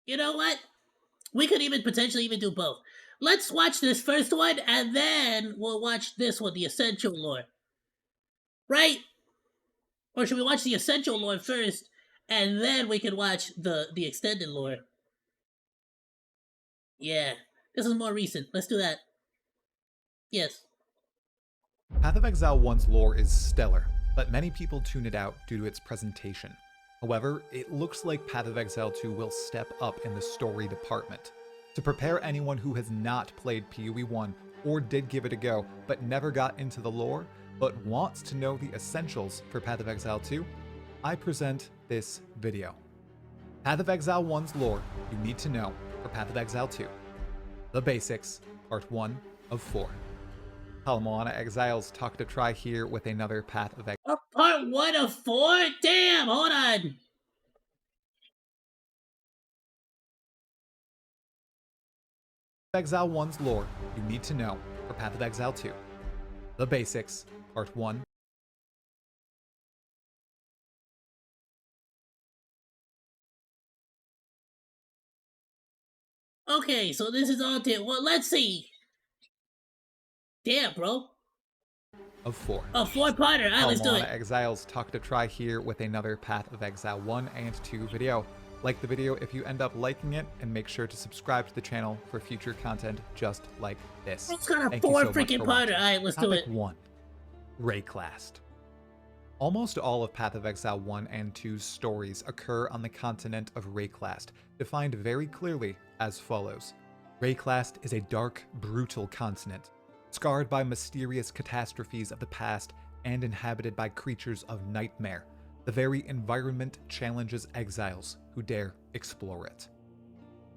You know what? We could even potentially even do both. Let's watch this first one, and then we'll watch this one, the essential lore. Right? Or should we watch the essential lore first, and then we can watch the extended lore? Yeah, this is more recent. Let's do that. Yes. Path of Exile 1's lore is stellar, but many people tune it out due to its presentation. However, it looks like Path of Exile 2 will step up in the story department. To prepare anyone who has not played PoE 1 or did give it a go but never got into the lore, but wants to know the essentials for Path of Exile 2, I present this video. Path of Exile 1's lore you need to know for Path of Exile 2. The Basics, Part 1 of 4. Bannana Exiles talk to try here with another Path of Exile. Part 1 of 4? Damn, hold on. Exile 1's lore you need to know for Path of Exile 2. The Basics, Part 1. Okay, so this is all day. Well, let's see. Damn, bro. Of 4. A four-parter. Alright, let's do it. Exiles talk to try here with another Path of Exile 1 and 2 video. Like the video if you end up liking it, and make sure to subscribe to the channel for future content just like this. It's got a Thank you so much freaking for parter. watching. Alright, let's do Topic it. 1. Rayclast. Almost all of Path of Exile 1 and 2's stories occur on the continent of Rayclast, defined very clearly as follows. Rayclast is a dark, brutal continent, scarred by mysterious catastrophes of the past and inhabited by creatures of nightmare. The very environment challenges exiles who dare explore it.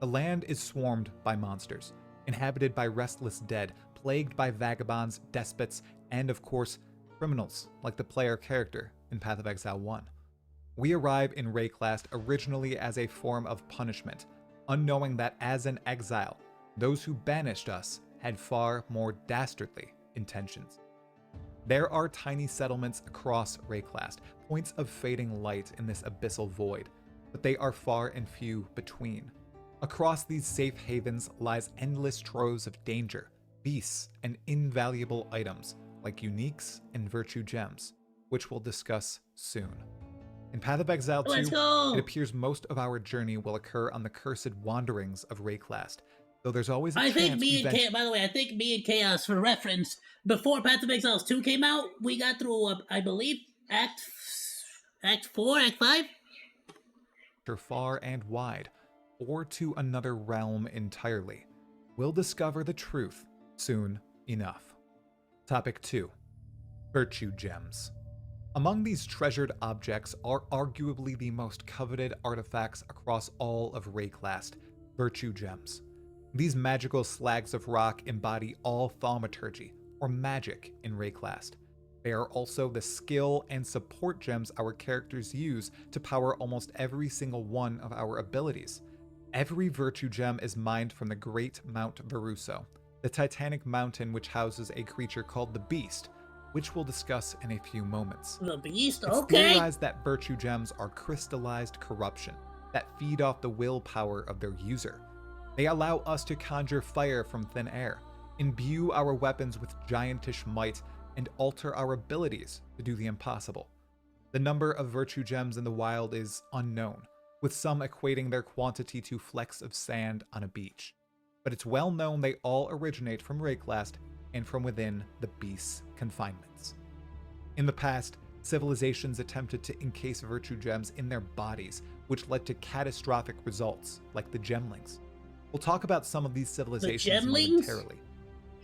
The land is swarmed by monsters, inhabited by restless dead, plagued by vagabonds, despots, and of course, criminals like the player character in Path of Exile 1. We arrive in Rayclast originally as a form of punishment, unknowing that as an exile, those who banished us had far more dastardly intentions. There are tiny settlements across Rayclast, points of fading light in this abyssal void, but they are far and few between. Across these safe havens lies endless troves of danger, beasts, and invaluable items like uniques and virtue gems, which we'll discuss soon. In Path of Exile 2, it appears most of our journey will occur on the cursed wanderings of Rayclast, though there's always a chance by the way, I think me and Chaos, for reference, before Path of Exiles 2 came out, we got through, I believe, Act 4, Act 5? Far and wide, or to another realm entirely. We'll discover the truth soon enough. Topic 2. Virtue Gems. Among these treasured objects are arguably the most coveted artifacts across all of Rayclast, Virtue Gems. These magical slags of rock embody all thaumaturgy, or magic, in Rayclast. They are also the skill and support gems our characters use to power almost every single one of our abilities. Every Virtue Gem is mined from the Great Mount Veruso, the titanic mountain which houses a creature called the Beast, which we'll discuss in a few moments. The Beast? It's Okay. theorized that Virtue Gems are crystallized corruption that feed off the willpower of their user. They allow us to conjure fire from thin air, imbue our weapons with giantish might, and alter our abilities to do the impossible. The number of Virtue Gems in the wild is unknown, with some equating their quantity to flecks of sand on a beach. But it's well known they all originate from Rayclast and from within the Beast's confinements. In the past, civilizations attempted to encase Virtue Gems in their bodies, which led to catastrophic results, like the Gemlings. We'll talk about some of these civilizations momentarily.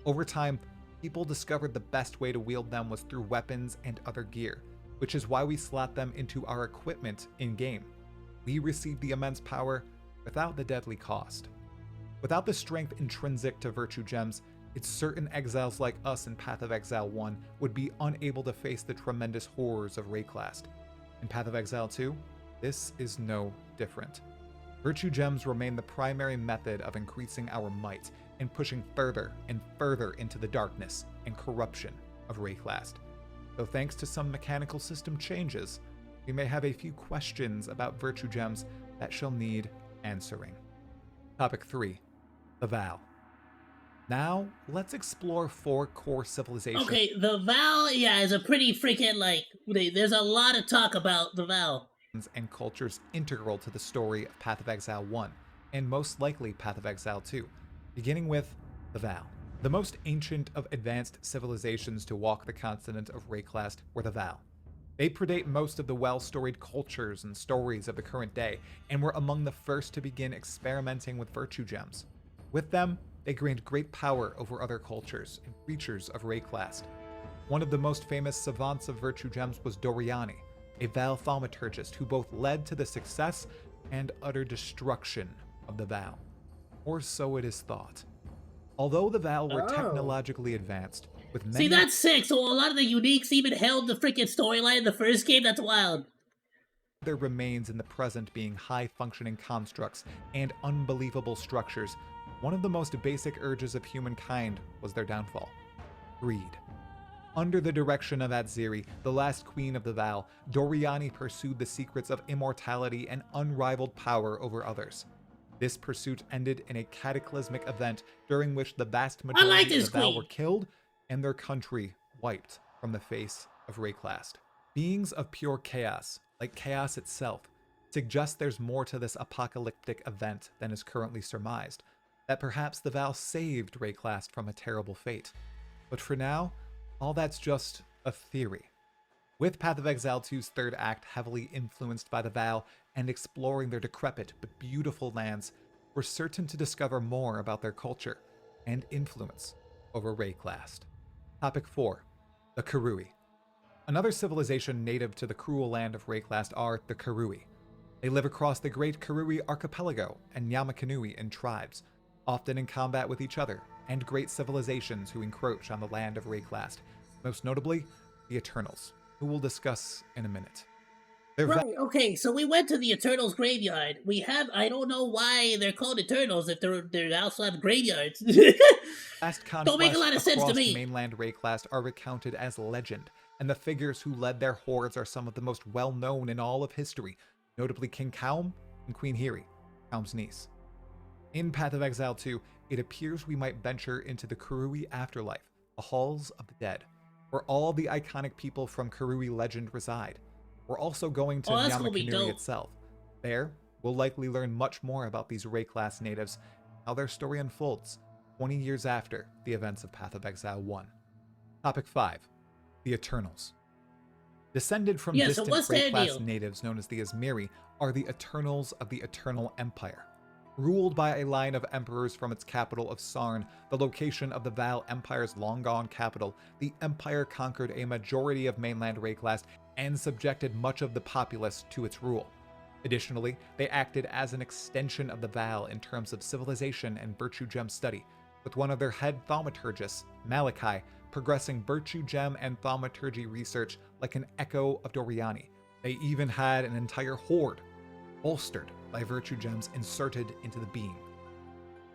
Over time, people discovered the best way to wield them was through weapons and other gear, which is why we slot them into our equipment in-game. We receive the immense power without the deadly cost. Without the strength intrinsic to Virtue Gems, it's certain exiles like us in Path of Exile 1 would be unable to face the tremendous horrors of Rayclast. In Path of Exile 2, this is no different. Virtue Gems remain the primary method of increasing our might and pushing further and further into the darkness and corruption of Rayclast. Though thanks to some mechanical system changes, we may have a few questions about Virtue Gems that shall need answering. Topic 3. The Val. Now, let's explore 4 core civilizations Okay, the Val, yeah, is a pretty freaking, like, there's a lot of talk about the Val. and cultures integral to the story of Path of Exile 1, and most likely Path of Exile 2, beginning with the Val. The most ancient of advanced civilizations to walk the continent of Rayclast were the Val. They predate most of the well-storied cultures and stories of the current day, and were among the first to begin experimenting with virtue gems. With them, they gained great power over other cultures and creatures of Rayclast. One of the most famous savants of virtue gems was Doriani, a Val thaumaturgist who both led to the success and utter destruction of the Val. Or so it is thought. Although the Val were technologically advanced, with many— See, that's sick. So a lot of the uniques even held the freaking storyline in the first game. That's wild. Their remains in the present being high-functioning constructs and unbelievable structures, one of the most basic urges of humankind was their downfall: greed. Under the direction of Atziri, the last queen of the Val, Doriani pursued the secrets of immortality and unrivaled power over others. This pursuit ended in a cataclysmic event during which the vast majority of the Val were killed and their country wiped from the face of Rayclast. Beings of pure chaos, like chaos itself, suggest there's more to this apocalyptic event than is currently surmised, that perhaps the Val saved Rayclast from a terrible fate. But for now, all that's just a theory. With Path of Exile 2's third act heavily influenced by the Val and exploring their decrepit but beautiful lands, we're certain to discover more about their culture and influence over Rayclast. Topic 4. The Karui. Another civilization native to the cruel land of Rayclast are the Karui. They live across the Great Karui Archipelago and Yamakanui in tribes, often in combat with each other, and great civilizations who encroach on the land of Rayclast, most notably the Eternals, who we'll discuss in a minute. Right, okay, so we went to the Eternals graveyard. We have, I don't know why they're called Eternals if they're also have graveyards. Don't make a lot of sense to me. Mainland Rayclast are recounted as legend, and the figures who led their hordes are some of the most well-known in all of history, notably King Kaum and Queen Hiri, Kaum's niece. In Path of Exile 2, it appears we might venture into the Karui afterlife, the halls of the dead, where all the iconic people from Karui legend reside. We're also going to Yamakanui itself. There, we'll likely learn much more about these Rayclast natives, how their story unfolds 20 years after the events of Path of Exile 1. Topic 5. The Eternals. Descended from distant Rayclast natives known as the Asmiri are the Eternals of the Eternal Empire. Ruled by a line of emperors from its capital of Sarn, the location of the Val Empire's long-gone capital, the Empire conquered a majority of mainland Rayclast and subjected much of the populace to its rule. Additionally, they acted as an extension of the Val in terms of civilization and virtue gem study, with one of their head thaumaturgists, Malachi, progressing virtue gem and thaumaturgy research like an echo of Doriani. They even had an entire horde, bolstered by virtue gems inserted into the being.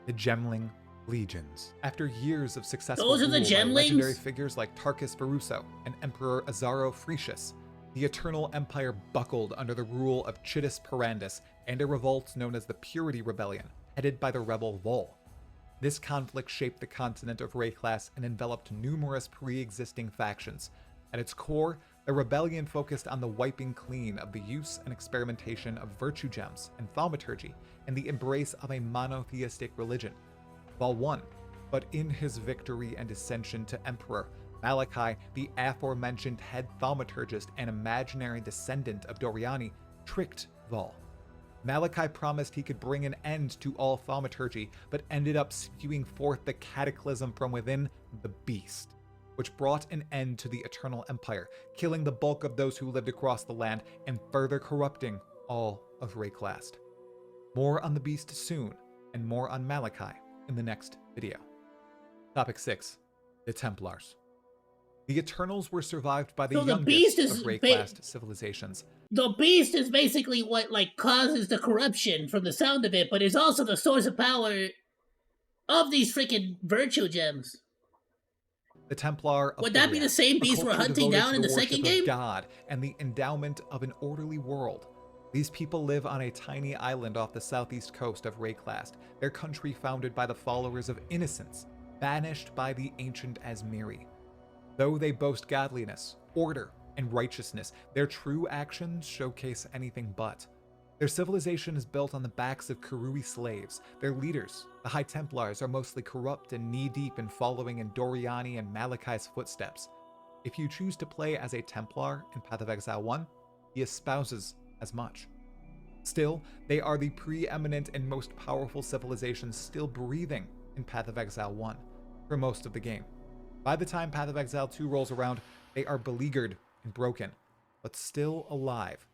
The Gemling Legions. After years of successful rule by legendary figures like Tarkus Varuso and Emperor Azaro Fretius, the Eternal Empire buckled under the rule of Chittus Parandus and a revolt known as the Purity Rebellion, headed by the rebel Vol. This conflict shaped the continent of Rayclast and enveloped numerous pre-existing factions. At its core, the rebellion focused on the wiping clean of the use and experimentation of virtue gems and thaumaturgy and the embrace of a monotheistic religion. Vol won, but in his victory and ascension to Emperor, Malachi, the aforementioned head thaumaturgist and imaginary descendant of Doriani, tricked Vol. Malachi promised he could bring an end to all thaumaturgy, but ended up spewing forth the cataclysm from within, the Beast, which brought an end to the Eternal Empire, killing the bulk of those who lived across the land and further corrupting all of Rayclast. More on the Beast soon, and more on Malachi in the next video. Topic 6. The Templars. The Eternals were survived by the youngest of Rayclast civilizations. The Beast is basically what causes the corruption from the sound of it, but is also the source of power of these freaking virtue gems. The Templar of Would that be the same beast we're hunting down in the second game? God and the endowment of an orderly world. These people live on a tiny island off the southeast coast of Rayclast, their country founded by the followers of Innocence, banished by the ancient Asmiri. Though they boast godliness, order, and righteousness, their true actions showcase anything but. Their civilization is built on the backs of Karui slaves. Their leaders, the High Templars, are mostly corrupt and knee-deep in following in Doriani and Malachai's footsteps. If you choose to play as a Templar in Path of Exile 1, he espouses as much. Still, they are the preeminent and most powerful civilization still breathing in Path of Exile 1 for most of the game. By the time Path of Exile 2 rolls around, they are beleaguered and broken, but still alive.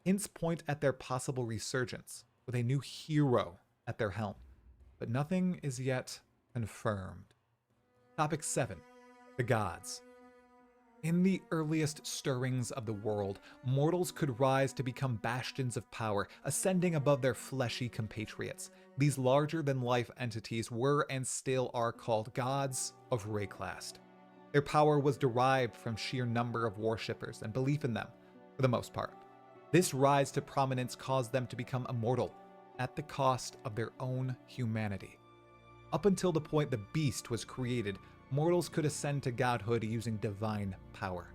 Hints point at their possible resurgence, with a new hero at their helm, but nothing is yet confirmed. Topic 7. The Gods. In the earliest stirrings of the world, mortals could rise to become bastions of power, ascending above their fleshy compatriots. These larger-than-life entities were and still are called gods of Rayclast. Their power was derived from sheer number of worshippers and belief in them, for the most part. This rise to prominence caused them to become immortal, at the cost of their own humanity. Up until the point the beast was created, mortals could ascend to godhood using divine power.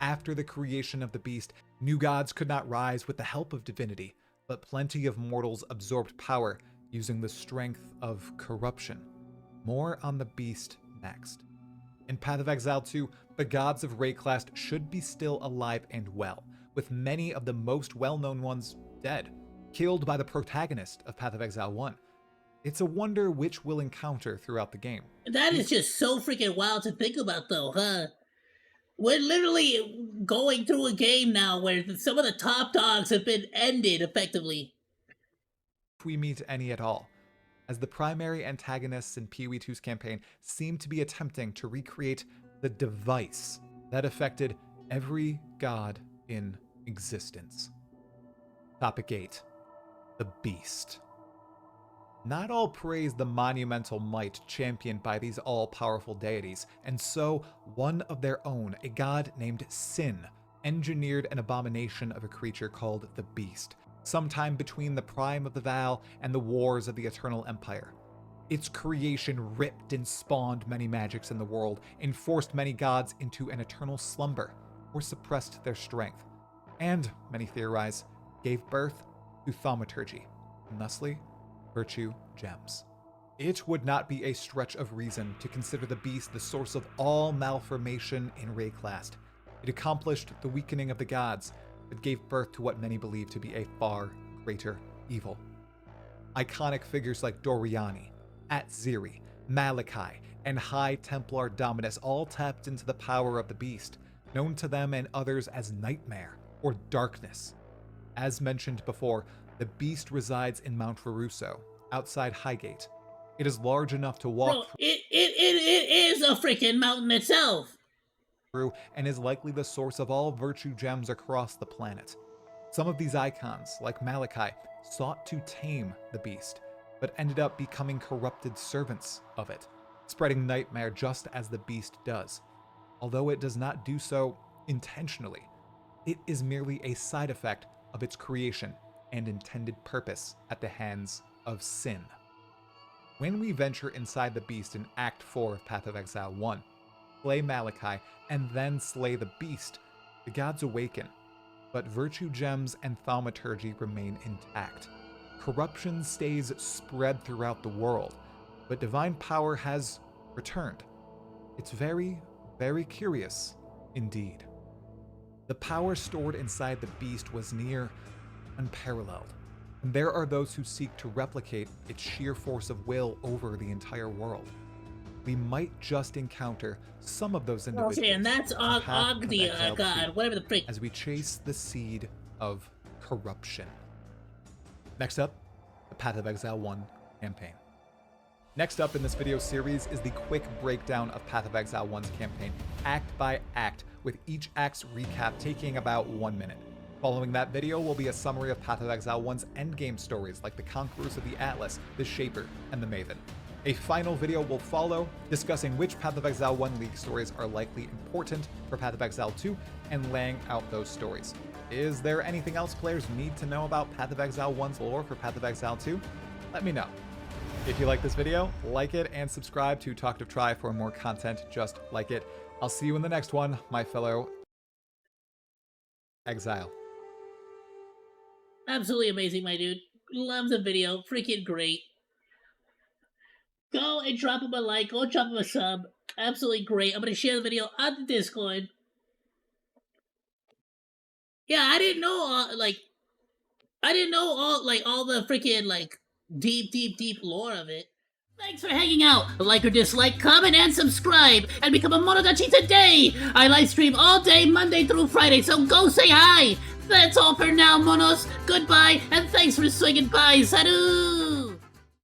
After the creation of the beast, new gods could not rise with the help of divinity, but plenty of mortals absorbed power using the strength of corruption. More on the beast next. In Path of Exile 2, the gods of Rayclast should be still alive and well, with many of the most well-known ones dead, killed by the protagonist of Path of Exile 1. It's a wonder which we'll encounter throughout the game. That is just so freaking wild to think about, though, huh? We're literally going through a game now where some of the top dogs have been ended, effectively. If we meet any at all, as the primary antagonists in PoE2's campaign seem to be attempting to recreate the device that affected every god in existence. Topic 8. The Beast. Not all praise the monumental might championed by these all-powerful deities, and so one of their own, a god named Sin, engineered an abomination of a creature called the Beast, sometime between the prime of the Val and the wars of the Eternal Empire. Its creation ripped and spawned many magics in the world, and forced many gods into an eternal slumber, or suppressed their strength, and, many theorize, gave birth to thaumaturgy, and thusly, virtue gems. It would not be a stretch of reason to consider the beast the source of all malformation in Rayclast. It accomplished the weakening of the gods, but gave birth to what many believe to be a far greater evil. Iconic figures like Doriani, Atziri, Malachi, and High Templar Dominus all tapped into the power of the beast, known to them and others as Nightmare or Darkness. As mentioned before, the beast resides in Mount Veruso, outside Highgate. It is large enough to walk It is a freaking mountain itself. through and is likely the source of all virtue gems across the planet. Some of these icons, like Malachi, sought to tame the beast, but ended up becoming corrupted servants of it, spreading nightmare just as the beast does. Although it does not do so intentionally, it is merely a side effect of its creation and intended purpose at the hands of Sin. When we venture inside the beast in Act 4 of Path of Exile 1, slay Malachi, and then slay the beast, the gods awaken, but virtue gems and thaumaturgy remain intact. Corruption stays spread throughout the world, but divine power has returned. It's very, very curious indeed. The power stored inside the beast was near unparalleled, and there are those who seek to replicate its sheer force of will over the entire world. We might just encounter some of those individuals. Okay, and that's Ogdi, God, whatever the freak. As we chase the seed of corruption. Next up, the Path of Exile 1 campaign. Next up in this video series is the quick breakdown of Path of Exile 1's campaign, act by act, with each act's recap taking about 1 minute. Following that video will be a summary of Path of Exile 1's endgame stories like the Conquerors of the Atlas, the Shaper, and the Maven. A final video will follow, discussing which Path of Exile 1 league stories are likely important for Path of Exile 2 and laying out those stories. Is there anything else players need to know about Path of Exile 1's lore for Path of Exile 2? Let me know. If you like this video, like it and subscribe to Talkitive Try for more content just like it. I'll see you in the next one, my fellow Exile. Absolutely amazing, my dude. Love the video. Freaking great. Go and drop him a like. Go drop him a sub. Absolutely great. I'm going to share the video on the Discord. Yeah, I didn't know, all the freaking, deep lore of it. Thanks for hanging out. Like or dislike, comment, and subscribe, and become a Monodachi today! I live stream all day, Monday through Friday, so go say hi! That's all for now, Monos. Goodbye, and thanks for swinging by. Salut!